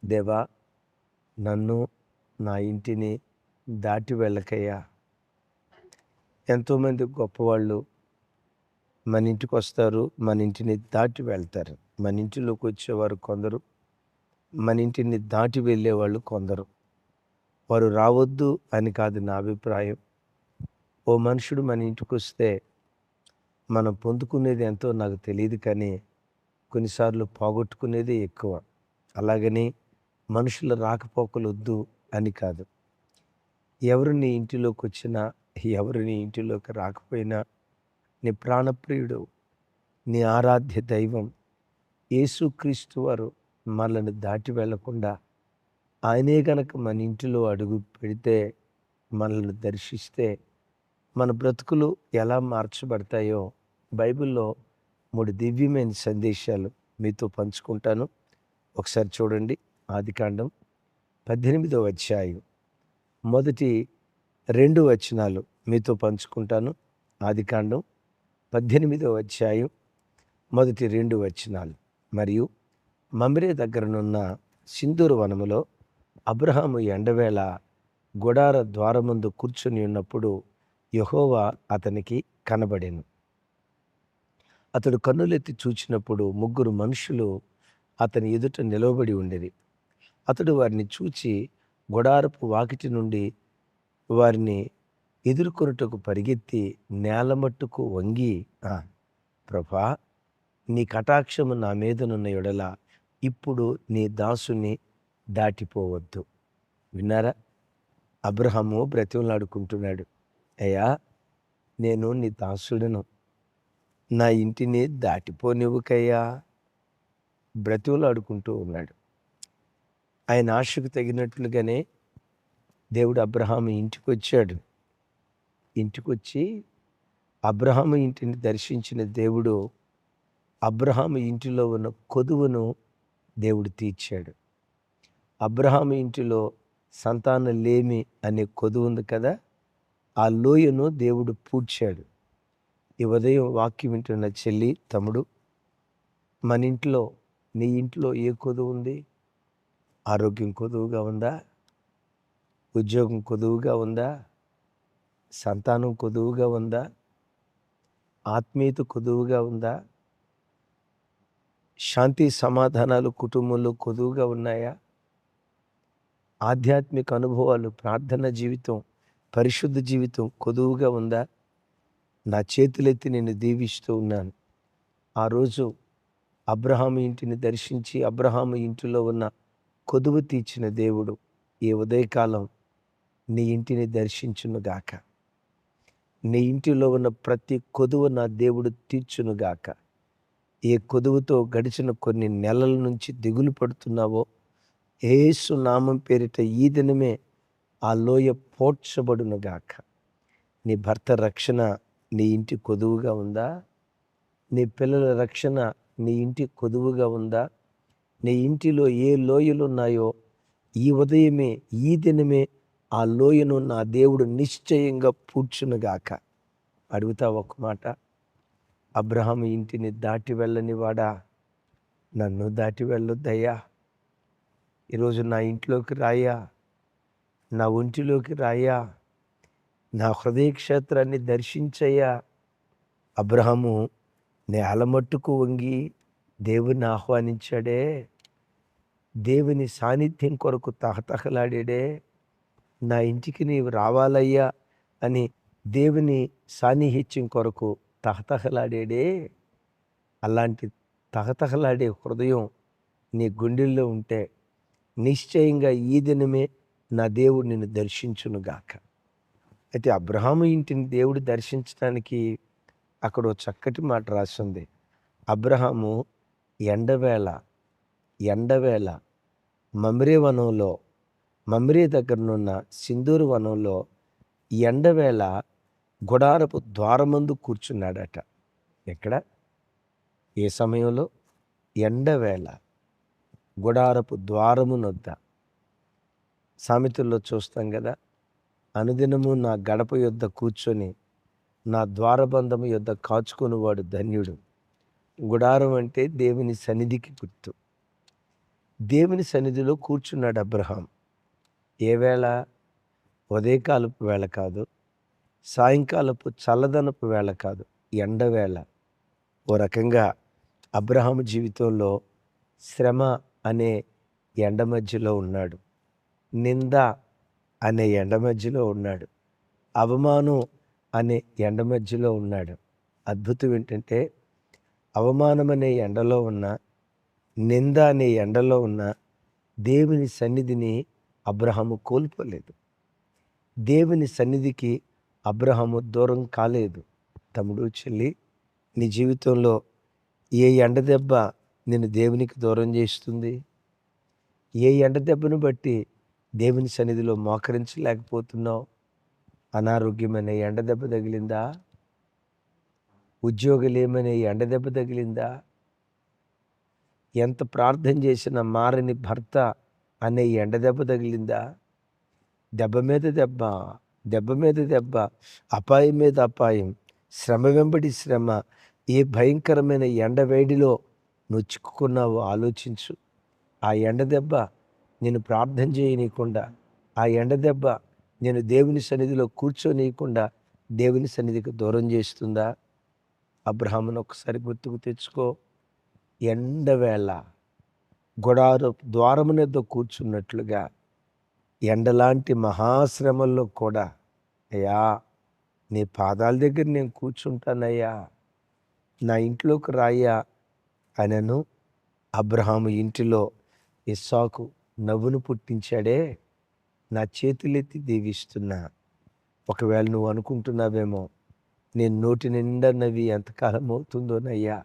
దేవా, నన్ను నా ఇంటిని దాటి వెళ్ళకయ్యా. ఎంతోమంది గొప్పవాళ్ళు మన ఇంటికి వస్తారు, మన ఇంటిని దాటి వెళ్తారు. మన ఇంటిలోకి వచ్చేవారు కొందరు, మన ఇంటిని దాటి వెళ్ళేవాళ్ళు కొందరు. వారు రావద్దు అని కాదు నా అభిప్రాయం. ఓ మనుషుడు మన ఇంటికి వస్తే మనం పొందుకునేది ఎంతో నాకు తెలియదు, కానీ కొన్నిసార్లు పోగొట్టుకునేది ఎక్కువ. అలాగని మనుషుల రాకపోకలు వద్దు అని కాదు. ఎవరు నీ ఇంటిలోకి వచ్చినా, ఎవరు నీ ఇంటిలోకి రాకపోయినా, నీ ప్రాణప్రియుడు, నీ ఆరాధ్య దైవం యేసుక్రీస్తు వారు మనల్ని దాటి వెళ్ళకుండా, ఆయనే గనక మన ఇంటిలో అడుగు పెడితే, మనల్ని దర్శిస్తే, మన బ్రతుకులు ఎలా మార్చబడతాయో బైబిల్లో 3 దివ్యమైన సందేశాలు మీతో పంచుకుంటాను. ఒకసారి చూడండి. ఆదికాండం 18వ అధ్యాయం మొదటి 2 వచనాలు మీతో పంచుకుంటాను. ఆదికాండం 18వ అధ్యాయం మొదటి 2 వచనాలు. మరియు మమ్రే దగ్గరనున్న సింధూర వనములో అబ్రహాము ఎండవేళ గుడార ద్వారమందు కూర్చుని ఉన్నప్పుడు యెహోవా అతనికి కనబడెను. అతడు కన్నులెత్తి చూచినప్పుడు 3 మనుషులు అతని ఎదుట నిలవబడి ఉండిరి. అతడు వారిని చూచి గుడారపు వాకిటి నుండి వారిని ఎదుర్కొనుటకు పరిగెత్తి నేల మట్టుకు వంగి, ప్రభా, నీ కటాక్షము నా మీదనున్న యెడల ఇప్పుడు నీ దాసుని దాటిపోవద్దు. విన్నారా? అబ్రహాము బ్రతిమలాడుకుంటున్నాడు. అయ్యా, నేను నీ దాసుడను, నా ఇంటిని దాటిపోనివ్వకయ్యా. బ్రతిమలాడుకుంటూ ఉన్నాడు. ఆయన ఆశకు తగినట్లుగానే దేవుడు అబ్రహాము ఇంటికొచ్చాడు. ఇంటికొచ్చి అబ్రహాము ఇంటిని దర్శించిన దేవుడు అబ్రహాము ఇంటిలో ఉన్న కొదువును దేవుడు తీర్చాడు. అబ్రహాము ఇంటిలో సంతానం లేమి అనే కొదువు ఉంది కదా, ఆ లోయను దేవుడు పూడ్చాడు. ఈ ఉదయం వాక్యం వింటున్న చెల్లి, తమ్ముడు, మన ఇంట్లో, నీ ఇంట్లో ఏ కొదువు ఉంది? ఆరోగ్యం కొదువుగా ఉందా? ఉద్యోగం కొదువుగా ఉందా? సంతానం కొదువుగా ఉందా? ఆత్మీయత కొదువుగా ఉందా? శాంతి సమాధానాలు కుటుంబంలో కొదువుగా ఉన్నాయా? ఆధ్యాత్మిక అనుభవాలు, ప్రార్థన జీవితం, పరిశుద్ధ జీవితం కొదువుగా ఉందా? నా చేతులెత్తి నేను దీవిస్తూ ఉన్నాను. ఆ రోజు అబ్రహాము ఇంటిని దర్శించి అబ్రహాము ఇంటిలో ఉన్న కొదువు తీర్చిన దేవుడు ఈ ఉదయకాలం నీ ఇంటిని దర్శించునుగాక. నీ ఇంటిలో ఉన్న ప్రతి కొదువు నా దేవుడు తీర్చునుగాక. ఏ కొదువుతో గడిచిన కొన్ని నెలల నుంచి దిగులు పడుతున్నావో, యేసు నామం పేరిట ఈ దినమే ఆ లోయ పోడ్చబడునుగాక. నీ భర్త రక్షణ నీ ఇంటి కొదువుగా ఉందా? నీ పిల్లల రక్షణ నీ ఇంటి కొదువుగా ఉందా? నీ ఇంటిలో ఏ లోయలు ఉన్నాయో ఈ ఉదయమే, ఈ దినమే ఆ లోయను నా దేవుడు నిశ్చయంగా పూడ్చునుగాక. అడుగుతా ఒక మాట, అబ్రహాము ఇంటిని దాటి వెళ్ళని వాడా, నన్ను దాటి వెళ్ళొద్దయ్యా. ఈరోజు నా ఇంట్లోకి రాయా, నా ఒంటిలోకి రాయా, నా హృదయ క్షేత్రాన్ని దర్శించయ్యా. అబ్రహాము నేల మట్టుకు వంగి దేవుని ఆహ్వానించాడే, దేవుని సాన్నిధ్యం కొరకు తహతహలాడాడే, నా ఇంటికి నీవు రావాలయ్యా అని దేవుని సాన్నిహిత్యం కొరకు తహతహలాడాడే. అలాంటి తహతహలాడే హృదయం నీ గుండెల్లో ఉంటే నిశ్చయంగా ఈ దినమే నా దేవుడు నిన్ను దర్శించునుగాక. అయితే అబ్రహాము ఇంటిని దేవుడు దర్శించడానికి అక్కడ ఓ చక్కటి మాట రాసింది. అబ్రహాము ఎండవేళ మమ్రే వనంలో, మమ్రే దగ్గరనున్న సింధూరు వనంలో ఎండవేళ గుడారపు ద్వారమందు కూర్చున్నాడట. ఎక్కడ? ఏ సమయంలో? ఎండవేళ గుడారపు ద్వారమునొద్ద. సామెతల్లో చూస్తాం కదా, అనుదినము నా గడప యొద్ద కూర్చొని నా ద్వారబంధము యొద్ద కాచుకొనివాడు ధన్యుడు. గుడారం అంటే దేవుని సన్నిధికి గుర్తు. దేవుని సన్నిధిలో కూర్చున్నాడు అబ్రహాం. ఏ వేళ? ఉదయకాలపు వేళ కాదు, సాయంకాలపు చల్లదనపు వేళ కాదు, ఎండవేళ. ఓ రకంగా అబ్రహాము జీవితంలో శ్రమ అనే ఎండ మధ్యలో ఉన్నాడు. నింద అనే ఎండ మధ్యలో ఉన్నాడు. అవమానం అనే ఎండ మధ్యలో ఉన్నాడు. అద్భుతం ఏంటంటే, అవమానం అనే ఎండలో ఉన్న, నింద అనే ఎండలో ఉన్న దేవుని సన్నిధిని అబ్రహాము కోల్పోలేదు. దేవుని సన్నిధికి అబ్రహాము దూరం కాలేదు. తమ్ముడు, చెల్లి, నీ జీవితంలో ఏ ఎండ దెబ్బ నిన్ను దేవునికి దూరం చేస్తుంది? ఏ ఎండ దెబ్బను బట్టి దేవుని సన్నిధిలో మోకరించలేకపోతున్నావు? అనారోగ్యమనే ఎండ దెబ్బ తగిలిందా? ఉద్యోగలేమనే ఎండ దెబ్బ తగిలిందా? ఎంత ప్రార్థన చేసినా మారని భర్త అనే ఎండ దెబ్బ తగిలిందా? దెబ్బ మీద దెబ్బ, దెబ్బ మీద దెబ్బ, అపాయం మీద అపాయం, శ్రమ వెంబడి శ్రమ. ఏ భయంకరమైన ఎండ వేడిలో నువ్వు చిక్కుకున్నావో ఆలోచించు. ఆ ఎండ దెబ్బ నేను ప్రార్థన చేయనీయకుండా, ఆ ఎండ దెబ్బ నేను దేవుని సన్నిధిలో కూర్చోనీయకుండా దేవుని సన్నిధికి దూరం చేస్తుందా? అబ్రహామును ఒకసారి గుర్తుకు తెచ్చుకో. ఎండవేళ గుడార ద్వారమునెద్ద కూర్చున్నట్లుగా ఎండలాంటి మహాశ్రమల్లో కూడా, అయ్యా నీ పాదాల దగ్గర నేను కూర్చుంటానయ్యా, నా ఇంట్లోకి రాయ్యా అనను. అబ్రహాము ఇంటిలో ఇస్సాకు నవ్వును పుట్టించాడే. నా చేతులెత్తి దీవిస్తున్నా. ఒకవేళ నువ్వు అనుకుంటున్నావేమో, నేను నోటి నిండా నవ్వి ఎంతకాలం అవుతుందోనయ్యా,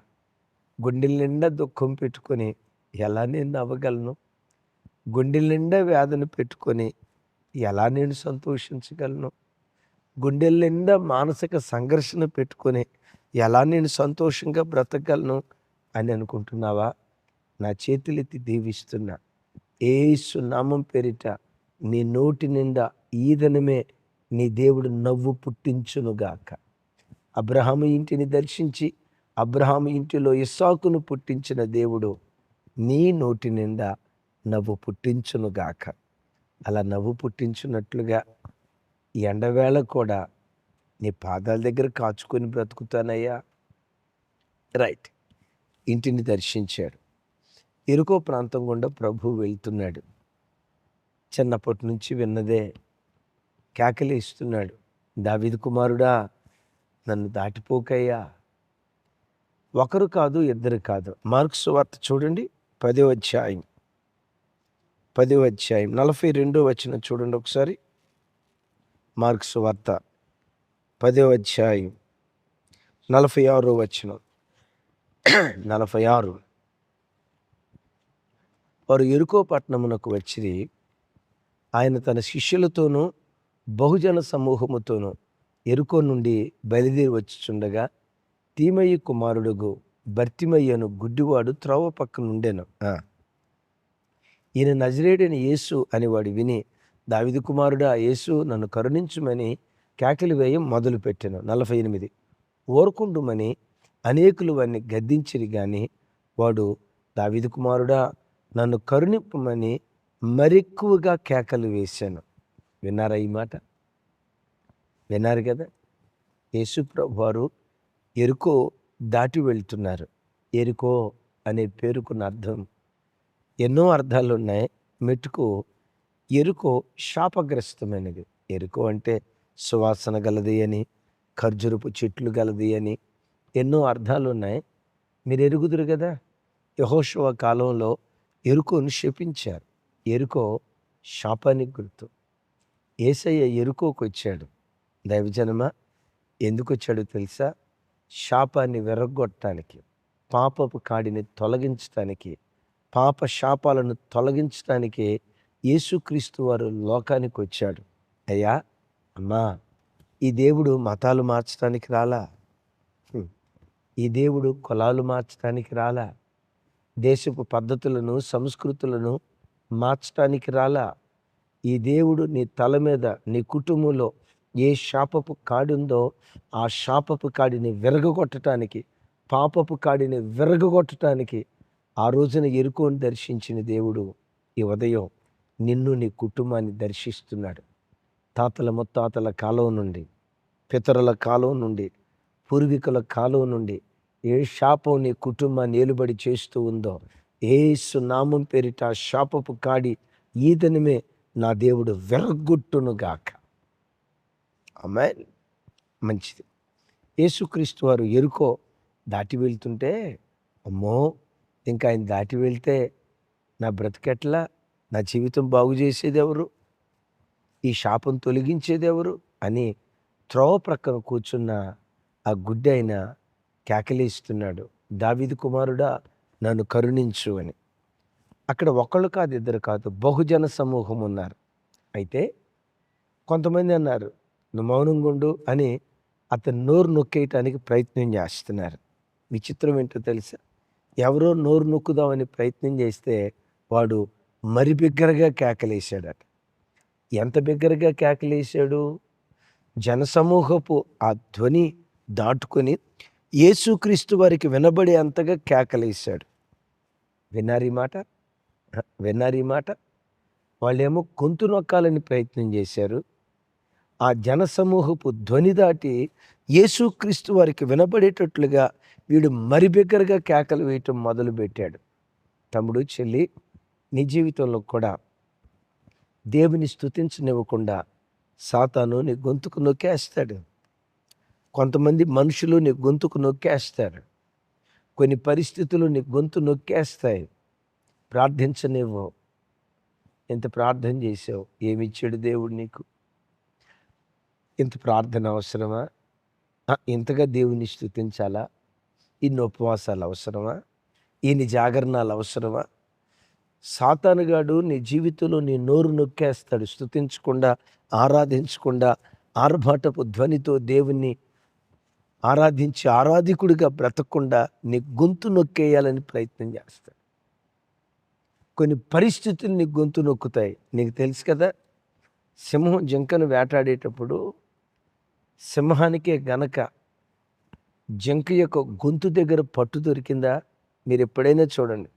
గుండెల నిండా దుఃఖం పెట్టుకొని ఎలా నేను నవ్వగలను? గుండెల నిండా వేదన పెట్టుకొని ఎలా నేను సంతోషించగలను? గుండెల నిండా మానసిక సంఘర్షణ పెట్టుకొని ఎలా నేను సంతోషంగా బ్రతకగలను అని అనుకుంటున్నావా? నా చేతులెత్తి దీవిస్తున్నా. యేసు నామం పేరిట నీ నోటి నిండా ఈ దినమే నీ దేవుడు నవ్వు పుట్టించునుగాక. అబ్రహాము ఇంటిని దర్శించి అబ్రహాము ఇంటిలో ఇస్సాకును పుట్టించిన దేవుడు నీ నోటి నిండా నవ్వు పుట్టించునుగాక. అలా నవ్వు పుట్టించున్నట్లుగా ఎండవేళ కూడా నీ పాదాల దగ్గర కాచుకొని బ్రతుకుతానయ్యా. రైట్. ఇంటిని దర్శించాడు. ఎరుకో ప్రాంతం గుండా ప్రభు వెళ్తున్నాడు. చిన్నప్పటి నుంచి విన్నదే. కేకలు ఇస్తున్నాడు, దావీదు కుమారుడా నన్ను దాటిపోకయ్యా. ఒకరు కాదు, ఇద్దరు కాదు. మార్కు సువార్త చూడండి, 10వ అధ్యాయం 42వ వచనం చూడండి ఒకసారి. మార్కు సువార్త 10వ అధ్యాయం 46వ వచనం. 46. వారు యెరికో పట్టణమునకు వచ్చిరి. ఆయన తన శిష్యులతోనూ బహుజన సమూహముతోనూ యెరికో నుండి బయలుదేరి వచ్చుచుండగా తీమయి కుమారుడుగు బర్తిమయ్యను గుడ్డివాడు త్రోవ పక్కనుండెను. ఈయన నజరేయుడైన యేసు అని వాడు విని, దావీదు కుమారుడా యేసు నన్ను కరుణించుమని కేకలు వేయ మొదలుపెట్టెను. 48. ఓర్కుండుమని అనేకులు వాడిని గద్దించిరి గాని వాడు, దావీదు కుమారుడా నన్ను కరుణింపమని మరెక్కువగా కేకలు వేశాను. విన్నారా ఈ మాట? విన్నారు కదా. యేసు ప్రభు వారు యెరికో దాటి వెళ్తున్నారు. యెరికో అనే పేరుకున్న అర్థం ఎన్నో అర్థాలు ఉన్నాయి. మెట్టుకు యెరికో శాపగ్రస్తమైనది. యెరికో అంటే సువాసన గలది అని, ఖర్జూరపు చెట్లు గలది అని ఎన్నో అర్థాలు ఉన్నాయి. మీరు ఎరుగుదురు కదా. యెహోషువ కాలంలో యెరికోను శపించారు. యెరికో శాపానికి గుర్తు. యేసయ్య యెరికోకు వచ్చాడు. దైవజనమా, ఎందుకు వచ్చాడో తెలుసా? శాపాన్ని విరగొట్టడానికి, పాపపు కాడిని తొలగించడానికి, పాప శాపాలను తొలగించడానికి యేసుక్రీస్తు వారు లోకానికి వచ్చాడు. అయ్యా, అమ్మా, ఈ దేవుడు మతాలు మార్చడానికి రాలా. ఈ దేవుడు కులాలు మార్చడానికి రాలా. దేశపు పద్ధతులను సంస్కృతులను మార్చడానికి రాలా. ఈ దేవుడు నీ తల మీద, నీ కుటుంబంలో ఏ శాపపు కాడుందో ఆ శాపపు కాడిని విరగొట్టడానికి, పాపపు కాడిని విరగొట్టడానికి ఆ రోజున యెరికోను దర్శించిన దేవుడు ఈ ఉదయం నిన్ను నీ కుటుంబాన్ని దర్శిస్తున్నాడు. తాతల ముత్తాతల కాలం నుండి, పితరుల కాలం నుండి, పూర్వీకుల కాలం నుండి ఏ శాపం నీ కుటుంబాన్ని ఏలుబడి చేస్తూ ఉందో, యేసు నామం పేరిట ఆ శాపపు కాడి ఈ దినమే నా దేవుడు విరగ్గొట్టునుగాక. ఆమేన్. మంచిది. యేసుక్రీస్తు వారు యెరికో దాటి వెళ్తుంటే, అమ్మో! ఇంకా ఆయన దాటి వెళ్తే నా బ్రతికెట్లా? నా జీవితం బాగు చేసేదెవరు? ఈ శాపం తొలగించేదెవరు? అని త్రోవ ప్రక్కన కూర్చున్న ఆ గుడ్డాయన కేకలేస్తున్నాడు, దావీదు కుమారుడా నన్ను కరుణించు అని. అక్కడ ఒకళ్ళు కాదు, ఇద్దరు కాదు, బహుజన సమూహం ఉన్నారు. అయితే కొంతమంది అన్నారు, నువ్వు మౌనంగా ఉండు అని అతను నోరు నొక్కేయటానికి ప్రయత్నం చేస్తున్నారు. విచిత్రం ఏంటో తెలుసా? ఎవరో నోరు నొక్కుదామని ప్రయత్నం చేస్తే వాడు మరి బిగ్గరగా కేకలేశాడట. ఎంత బిగ్గరగా కేకలేశాడు? జనసమూహపు ఆ ధ్వని దాటుకొని యేసుక్రీస్తు వారికి వినబడే అంతగా కేకలేశాడు. విన్నారీ మాట? విన్నారీ మాట? వాళ్ళేమో గొంతు నొక్కాలని ప్రయత్నం చేశారు. ఆ జనసమూహపు ధ్వని దాటి యేసుక్రీస్తు వారికి వినబడేటట్లుగా వీడు మరి బిగ్గరగా కేకలు వేయటం మొదలుపెట్టాడు. తమ్ముడు, చెల్లి, నీ జీవితంలో కూడా దేవుని స్తుతించనివ్వకుండా సాతాను నీ గొంతుకు నొక్కేస్తాడు. కొంతమంది మనుషులు నీ గొంతుకు నొక్కేస్తారు. కొన్ని పరిస్థితులు నీ గొంతు నొక్కేస్తాయి. ప్రార్థించనివ్వు. ఎంత ప్రార్థన చేసావు? ఏమిచ్చాడు దేవుడు నీకు? ఇంత ప్రార్థన అవసరమా? ఇంతగా దేవుని స్తుతించాలా? ఇన్ని ఉపవాసాలు అవసరమా? ఇన్ని జాగరణాలు అవసరమా? సాతానుగాడు నీ జీవితంలో నీ నోరు నొక్కేస్తాడు. స్తుతించకుండా, ఆరాధించకుండా, ఆర్భాటపు ధ్వనితో దేవుణ్ణి ఆరాధించి ఆరాధికుడిగా బ్రతకకుండా నీ గొంతు నొక్కేయాలని ప్రయత్నం చేస్తాడు. కొన్ని పరిస్థితులు నీ గొంతు నొక్కుతాయి. నీకు తెలుసు కదా, సింహం జింకను వేటాడేటప్పుడు సింహానికే గనక జింక యొక్క గొంతు దగ్గర పట్టు దొరికిందా? మీరు ఎప్పుడైనా చూడండి,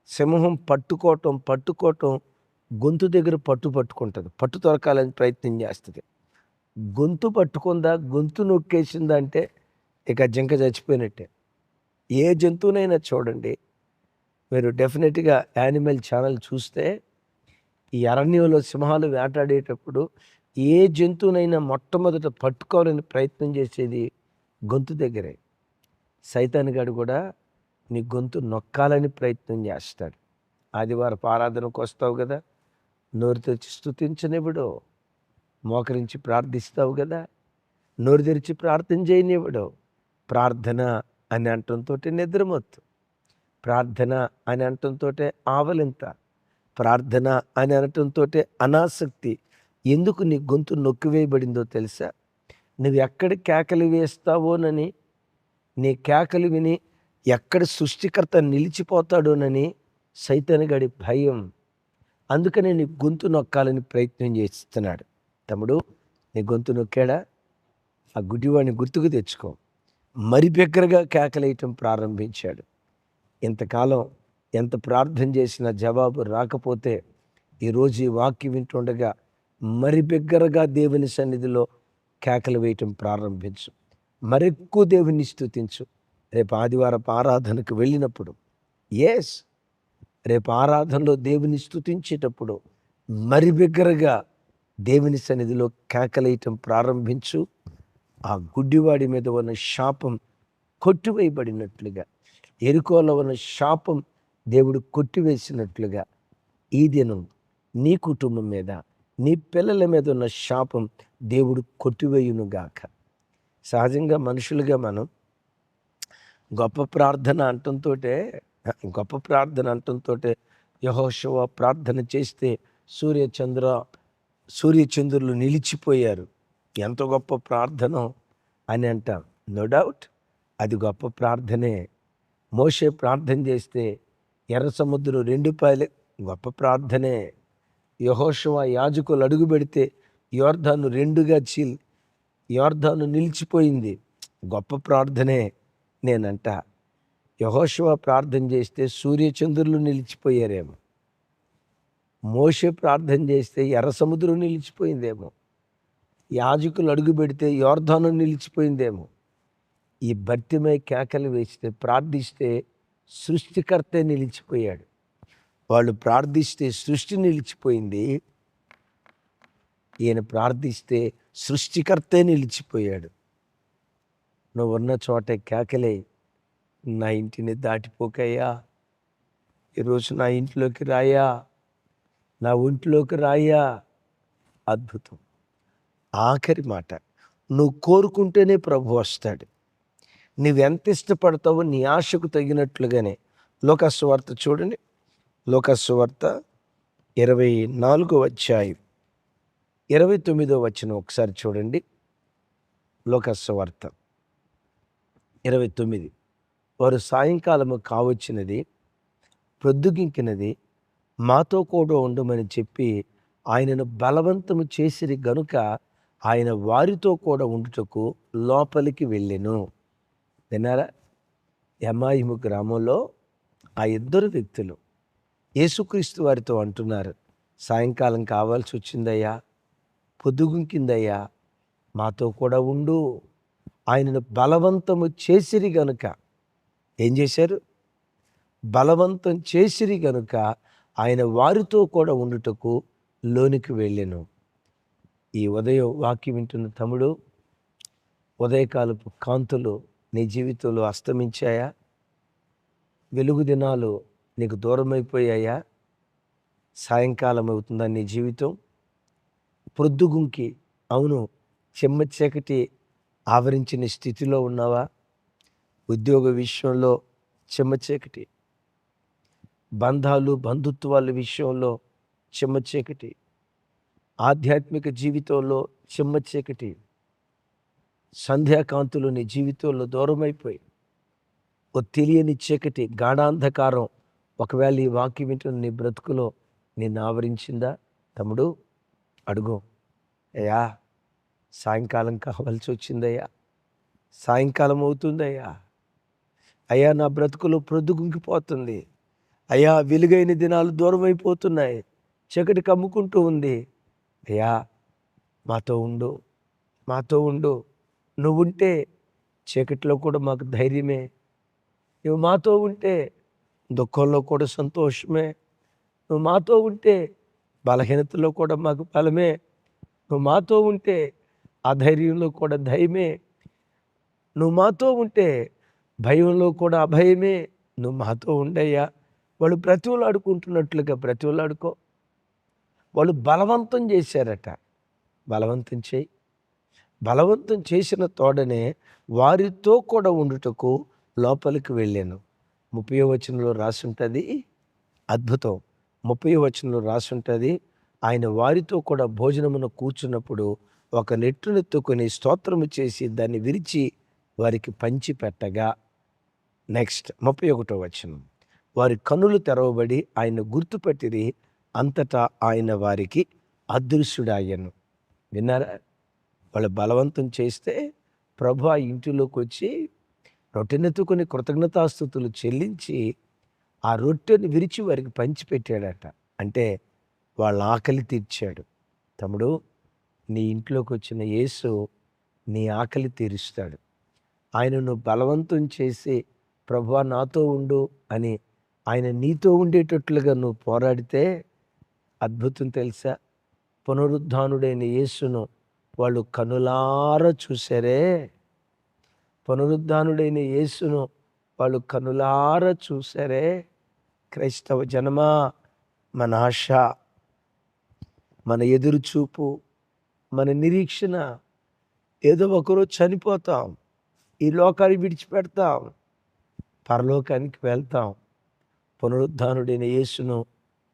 సింహం పట్టుకోవటం గొంతు దగ్గర పట్టుకుంటుంది. పట్టు దొరకాలని ప్రయత్నం చేస్తుంది. గొంతు పట్టుకుందా, గొంతు నొక్కేసిందా అంటే ఇక జింక చచ్చిపోయినట్టే. ఏ జంతువునైనా చూడండి, మీరు డెఫినెట్గా యానిమల్ ఛానల్ చూస్తే ఈ అరణ్యంలో సింహాలు వేటాడేటప్పుడు ఏ జంతువునైనా మొట్టమొదట పట్టుకోవాలని ప్రయత్నం చేసేది గొంతు దగ్గరే. సైతానుగాడు కూడా నీ గొంతు నొక్కాలని ప్రయత్నం చేస్తాడు. ఆదివారపు ఆరాధనకు వస్తావు కదా, నోరు తెరిచి స్తుతించనివ్వడు. మోకరించి ప్రార్థిస్తావు కదా, నోరు తెరిచి ప్రార్థన చేయనివ్వడు. ప్రార్థన అని అంటంతో నిద్రమొత్తు, ప్రార్థన అని అంటంతో ఆవలింత, ప్రార్థన అని అనటంతో అనాసక్తి. ఎందుకు నీ గొంతు నొక్కివేయబడిందో తెలుసా? నువ్వు ఎక్కడ కేకలు వేస్తావోనని, నీ కేకలు విని ఎక్కడ సృష్టికర్త నిలిచిపోతాడోనని సైతానుగాడి భయం. అందుకనే నీ గొంతు నొక్కాలని ప్రయత్నం చేస్తున్నాడు. తమ్ముడు, నీ గొంతు నొక్కాడా? ఆ గుడ్డివాడిని గుర్తుకు తెచ్చుకో. మరి బిగ్గరగా కేకలేయటం ప్రారంభించాడు. ఇంతకాలం ఎంత ప్రార్థన చేసినా జవాబు రాకపోతే ఈరోజు ఈ వాక్యం వింటుండగా మరి బిగ్గరగా దేవుని సన్నిధిలో కేకలు వేయటం ప్రారంభించు. మరెక్కువ దేవుని స్తుతించు. రేపు ఆదివారపు ఆరాధనకు వెళ్ళినప్పుడు, రేపు ఆరాధనలో దేవుని స్తుతించేటప్పుడు మరి బిగ్గరగా దేవుని సన్నిధిలో కేకలేయటం ప్రారంభించు. ఆ గుడ్డివాడి మీద ఉన్న శాపం కొట్టివేయబడినట్లుగా, యెరికోలో ఉన్న శాపం దేవుడు కొట్టివేసినట్లుగా ఈ దినం నీ కుటుంబం మీద, నీ పిల్లల మీద ఉన్న శాపం దేవుడు కొట్టివేయునుగాక. సహజంగా మనుషులుగా మనం గొప్ప ప్రార్థన అంటంతో యెహోషువ ప్రార్థన చేస్తే సూర్యచంద్రులు నిలిచిపోయారు. ఎంత గొప్ప ప్రార్థన అని అంటాం. నో డౌట్ అది గొప్ప ప్రార్థనే. మోషే ప్రార్థన చేస్తే ఎర్ర సముద్రం 2 పాయలే, గొప్ప ప్రార్థనే. యెహోషువ యాజకులు అడుగు పెడితే యోర్దాను 2గా యోర్దాను నిలిచిపోయింది, గొప్ప ప్రార్థనే. నేనంట యెహోషువ ప్రార్థన చేస్తే సూర్యచంద్రులు నిలిచిపోయారేమో. మోషే ప్రార్థన చేస్తే ఎర్ర సముద్రం నిలిచిపోయిందేమో. యాజకులు అడుగు పెడితే యోర్దాను నిలిచిపోయిందేమో. ఈ భర్తిమై కేకలు వేస్తే ప్రార్థిస్తే సృష్టికర్తే నిలిచిపోయాడు. వాళ్ళు ప్రార్థిస్తే సృష్టి నిలిచిపోయింది. ఈయన ప్రార్థిస్తే సృష్టికర్తే నిలిచిపోయాడు. నువ్వున్న చోటే కేకలే, నా ఇంటిని దాటిపోకయ్యా, ఈరోజు నా ఇంట్లోకి రాయా, నా ఒంట్లోకి రాయా. అద్భుతం. ఆఖరి మాట, నువ్వు కోరుకుంటేనే ప్రభు వస్తాడు. నువ్వెంత ఇష్టపడతావో నీ ఆశకు తగినట్లుగానే. లోకాసు వార్త చూడండి, లోకాసు వార్త 24వ అధ్యాయం 29వ వచనం ఒకసారి చూడండి. లోకాసు వార్త 29. వారు సాయంకాలము కావచ్చినది, ప్రొద్దుగింకినది, మాతో కూడా ఉండమని చెప్పి ఆయనను బలవంతము చేసిరి గనుక ఆయన వారితో కూడా ఉండుటకు లోపలికి వెళ్ళెను. విన్నారా? ఎమాయిము గ్రామంలో ఆ ఇద్దరు వ్యక్తులు యేసుక్రీస్తు వారితో అంటున్నారు, సాయంకాలం కావాల్సి వచ్చిందయ్యా, పొద్దుగుంకిందయ్యా, మాతో కూడా ఉండు. ఆయనను బలవంతము చేసిరి గనుక, ఏం చేశారు? బలవంతం చేసిరి గనుక ఆయన వారితో కూడా ఉండుటకు లోనికి వెళ్ళెను. ఈ ఉదయం వాక్యం వింటున్న తమ్ముడు, ఉదయకాలపు కాంతులు నీ జీవితంలో అస్తమించాయా? వెలుగు దినాలు నీకు దూరమైపోయాయా? సాయంకాలం అవుతుందా నీ జీవితం? ప్రొద్దుగుంకి, అవును, చెమ్మ చీకటి ఆవరించిన స్థితిలో ఉన్నావా? ఉద్యోగ విషయంలో చెమ్మ చీకటి, బంధాలు బంధుత్వాల విషయంలో చెమ్మ చీకటి, ఆధ్యాత్మిక జీవితంలో చెమ్మ చీకటి, సంధ్యాకాంతులు నీ జీవితంలో దూరమైపోయి ఓ తెలియని చీకటి, గాఢాంధకారం ఒకవేళ ఈ వాక్యం వింటున్న నీ బ్రతుకులో నిన్ను ఆవరించిందా? తమ్ముడు అడుగు, అయ్యా సాయంకాలం కావాల్సి వచ్చిందయ్యా, సాయంకాలం అవుతుందయ్యా, అయ్యా నా బ్రతుకులో ప్రొద్దుగుంకిపోతుంది, అయ్యా వెలుగైన దినాలు దూరం అయిపోతున్నాయి, చీకటి కమ్ముకుంటూ ఉంది, అయ్యా మాతో ఉండు, మాతో ఉండు. నువ్వుంటే చీకటిలో కూడా మాకు ధైర్యమే, నువ్వు మాతో ఉంటే దుఃఖంలో కూడా సంతోషమే, నువ్వు మాతో ఉంటే బలహీనతలో కూడా మాకు బలమే, నువ్వు మాతో ఉంటే అధైర్యంలో కూడా ధైర్యమే, నువ్వు మాతో ఉంటే భయంలో కూడా అభయమే. నువ్వు మాతో ఉండయ్యా. వాళ్ళు బ్రతిమలాడుకుంటున్నట్లుగా బ్రతిమలాడుకో. వాళ్ళు బలవంతం చేశారట, బలవంతం చేయి. బలవంతం చేసిన తోడనే వారితో కూడా ఉండుటకు లోపలికి వెళ్ళాను. 30వ వచనంలో రాసి ఉంటుంది, అద్భుతం. 30వ వచనంలో రాసి ఉంటుంది, ఆయన వారితో కూడా భోజనమున కూర్చున్నప్పుడు ఒక నెట్టునెత్తుకొని స్తోత్రము చేసి దాన్ని విరిచి వారికి పంచి పెట్టగా. నెక్స్ట్ 31వ వచనం, వారి కన్నులు తెరవబడి ఆయన గుర్తుపట్టిరి, అంతటా ఆయన వారికి అదృశ్యుడాయను. విన్నారా? వాళ్ళు బలవంతం చేస్తే ప్రభు ఆ ఇంటిలోకి వచ్చి రొట్టెనెత్తుకొని కృతజ్ఞతాస్తుతులు చెల్లించి ఆ రొట్టెని విరిచి వారికి పంచిపెట్టాడట. అంటే వాళ్ళ ఆకలి తీర్చాడు. తమ్ముడు, నీ ఇంట్లోకి వచ్చిన యేసు నీ ఆకలి తీరుస్తాడు. ఆయనను బలవంతం చేసి ప్రభువా నాతో ఉండు అని ఆయన నీతో ఉండేటట్లుగా నువ్వు పోరాడితే అద్భుతం తెలుసా? పునరుద్ధానుడైన యేసును వాళ్ళు కనులారా చూశారే, పునరుద్ధానుడైన యేసును వాళ్ళు కనులారా చూశారే. క్రైస్తవ జనమా, మన ఆశ, మన ఎదురుచూపు, మన నిరీక్షణ ఏదో ఒకరోజు చనిపోతాం, ఈ లోకాన్ని విడిచిపెడతాం, పరలోకానికి వెళ్తాం, పునరుద్ధానుడైన యేసును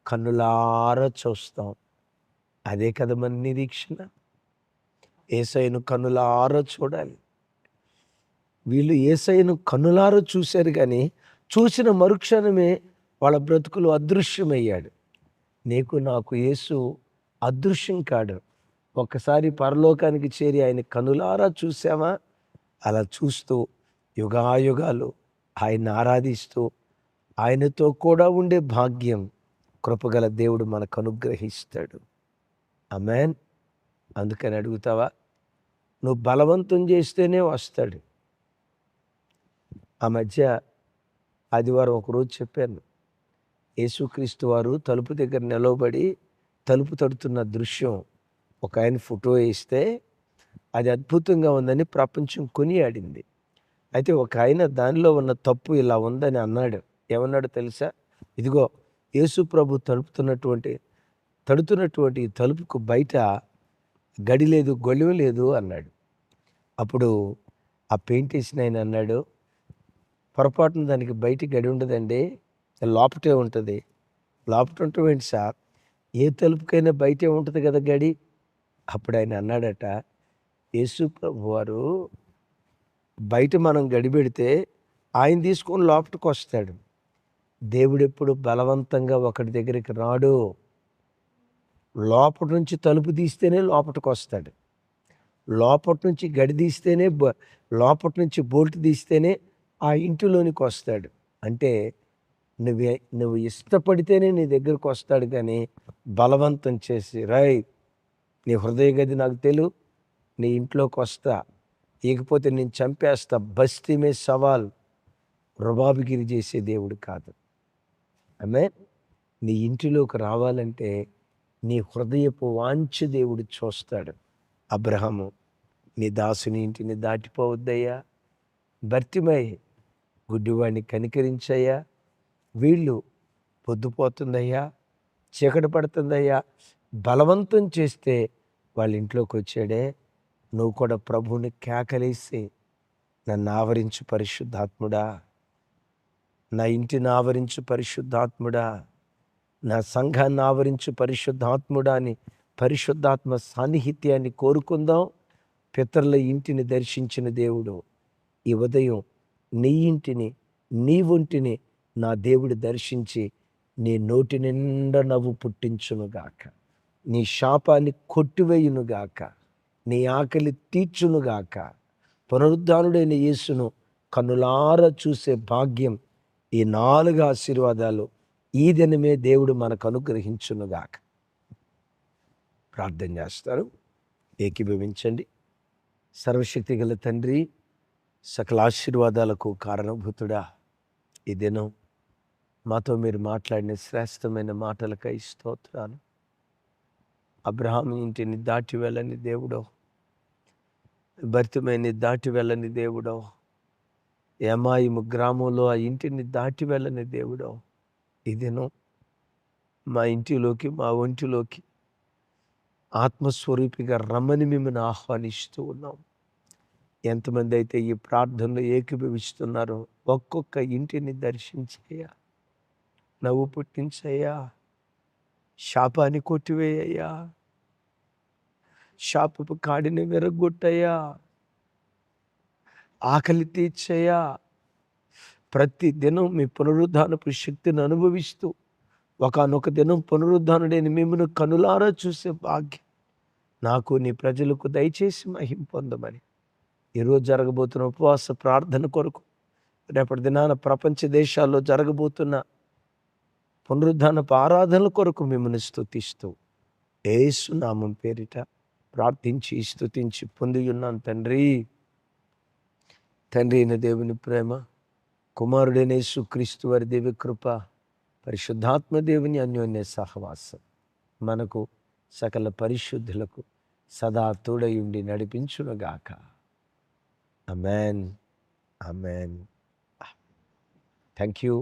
కన్నులారా చూస్తాం. అదే కదా మన నిరీక్షణ. యేసయ్యను కన్నులారా చూడాలి. వీళ్ళు యేసయ్యను కన్నులారా చూశారు, కానీ చూసిన మరుక్షణమే వాళ్ళ బ్రతుకులు అదృశ్యమయ్యాడు. నీకు నాకు యేసు అదృశ్యం కాడు. ఒక్కసారి పరలోకానికి చేరి ఆయన కనులారా చూసామా? అలా చూస్తూ యుగాయుగాలు ఆయన్ని ఆరాధిస్తూ ఆయనతో కూడా ఉండే భాగ్యం కృపగల దేవుడు మనకు అనుగ్రహిస్తాడు. ఆమేన్. అందుకని అడుగుతావా? నువ్వు బలవంతం చేస్తేనే వస్తాడు. ఆ మధ్య ఆదివారం ఒకరోజు చెప్పాను, యేసుక్రీస్తు వారు తలుపు దగ్గర నిలవబడి తలుపు తడుతున్న దృశ్యం ఒక ఆయన ఫోటో వేస్తే అది అద్భుతంగా ఉందని ప్రపంచం కొనియాడింది. అయితే ఒక ఆయన దానిలో ఉన్న తప్పు ఇలా ఉందని అన్నాడు. ఏమన్నాడు తెలుసా? ఇదిగో యేసు ప్రభు తడుతున్నటువంటి ఈ తలుపుకు బయట గడి లేదు, గొలువ లేదు అన్నాడు. అప్పుడు ఆ పెయింట్ వేసిన ఆయన అన్నాడు, పొరపాటున దానికి బయట గడి ఉండదండి, లోపటే ఉంటుంది. లోపట ఉండటం ఏంటి సార్? ఏ తలుపుకైనా బయటే ఉంటుంది కదా గడి. అప్పుడు ఆయన అన్నాడట, యేసు ప్రభు వారు బయట మనం గడి పెడితే ఆయన తీసుకొని లోపలికి వస్తాడు. దేవుడెప్పుడు బలవంతంగా ఒకటి దగ్గరికి రాడు. లోపటి నుంచి తలుపు తీస్తేనే లోపలికి వస్తాడు. లోపటి నుంచి గడి తీస్తేనే లోపటి నుంచి బోల్ట్ తీస్తేనే ఆ ఇంటిలోనికి వస్తాడు. అంటే నువ్వు ఇష్టపడితేనే నీ దగ్గరకు వస్తాడు, కానీ బలవంతం చేసి నీ హృదయ గది నాకు తెలుసు, నీ ఇంట్లోకి వస్తా, ఇకపోతే నేను చంపేస్తా, బస్తీ మే సవాల్, రుబాబిగిరి చేసే దేవుడు కాదు. ఆమేన్. నీ ఇంటిలోకి రావాలంటే నీ హృదయపు వాంఛ దేవుడు చూస్తాడు. అబ్రహాము, నీ దాసుని ఇంటిని దాటిపోవద్దయ్యా. భర్తిమై, గుడ్డివాడిని కనికరించయ్యా. వీళ్ళు పొద్దుపోతుందయ్యా, చీకటి పడుతుందయ్యా, బలవంతం చేస్తే వాళ్ళ ఇంట్లోకి వచ్చాడే. నువ్వు కూడా ప్రభువుని కేకలేసి, నన్ను ఆవరించు పరిశుద్ధాత్ముడా, నా ఇంటిని ఆవరించు పరిశుద్ధాత్ముడా, నా సంఘాన్ని ఆవరించు పరిశుద్ధాత్ముడా అని పరిశుద్ధాత్మ సాన్నిహిత్యాన్ని కోరుకుందాం. పితరుల ఇంటిని దర్శించిన దేవుడు ఈ ఉదయం నీ ఇంటిని, నీ ఒంటిని నా దేవుడు దర్శించి నీ నోటి నిండా నవ్వు పుట్టించునుగాక, నీ శాపాన్ని కొట్టివేయునుగాక, నీ ఆకలి తీర్చునుగాక. పునరుద్ధానుడైన యేసును కన్నులారా చూసే భాగ్యం, ఈ 4 ఆశీర్వాదాలు ఈ దినమే దేవుడు మనకు అనుగ్రహించునుగాక. ప్రార్థన చేస్తారు, ఏకీభవించండి. సర్వశక్తి గల తండ్రి, సకల ఆశీర్వాదాలకు కారణభూతుడా, ఈ దినం మాతో మీరు మాట్లాడిన శ్రేష్టమైన మాటలకై స్తోత్రాలు. అబ్రహాం ఇంటిని దాటి వెళ్ళని దేవుడో, భర్తిమేని దాటి వెళ్ళని దేవుడో, ఎమాయిము గ్రామంలో ఆ ఇంటిని దాటి వెళ్ళని దేవుడో, ఈ దినం మా ఇంటిలోకి, మా ఒంటిలోకి ఆత్మస్వరూపిగా రమ్మని మిమ్మల్ని ఆహ్వానిస్తూ ఉన్నాం. ఎంతమంది అయితే ఈ ప్రార్థనలో ఏకీభవిస్తున్నారో ఒక్కొక్క ఇంటిని దర్శించయ్యా, నవ్వు పుట్టించయ్యా, శాపాన్ని కొట్టివేయ్యా, శాపపు కాడిని విరగొట్టయ్యా, ఆకలి తీర్చయ్యా. ప్రతి దినం మీ పునరుద్ధానపు శక్తిని అనుభవిస్తూ ఒకానొక దినం పునరుద్ధానుడైన మిమ్మల్ని కనులారా చూసే భాగ్యం నాకు, నీ ప్రజలకు దయచేసి మహిమ పొందమని ఈరోజు జరగబోతున్న ఉపవాస ప్రార్థన కొరకు, రేపటి దినాన ప్రపంచ దేశాల్లో జరగబోతున్న పునరుద్ధానపు ఆరాధనల కొరకు మిమ్మల్ని స్తుతిస్తూ యేసు నామం పేరిట ప్రార్థించి స్తుతించి పొంది ఉన్నాను తండ్రి. తండ్రి అయిన దేవుని ప్రేమ, కుమారుడైన యేసుక్రీస్తు వారి దివ్య కృప, పరిశుద్ధాత్మ దేవుని అన్యోన్య సహవాసం మనకు సకల పరిశుద్ధులకు సదా తోడయుండి నడిపించునుగాక. ఆమేన్. ఆమేన్. Thank you.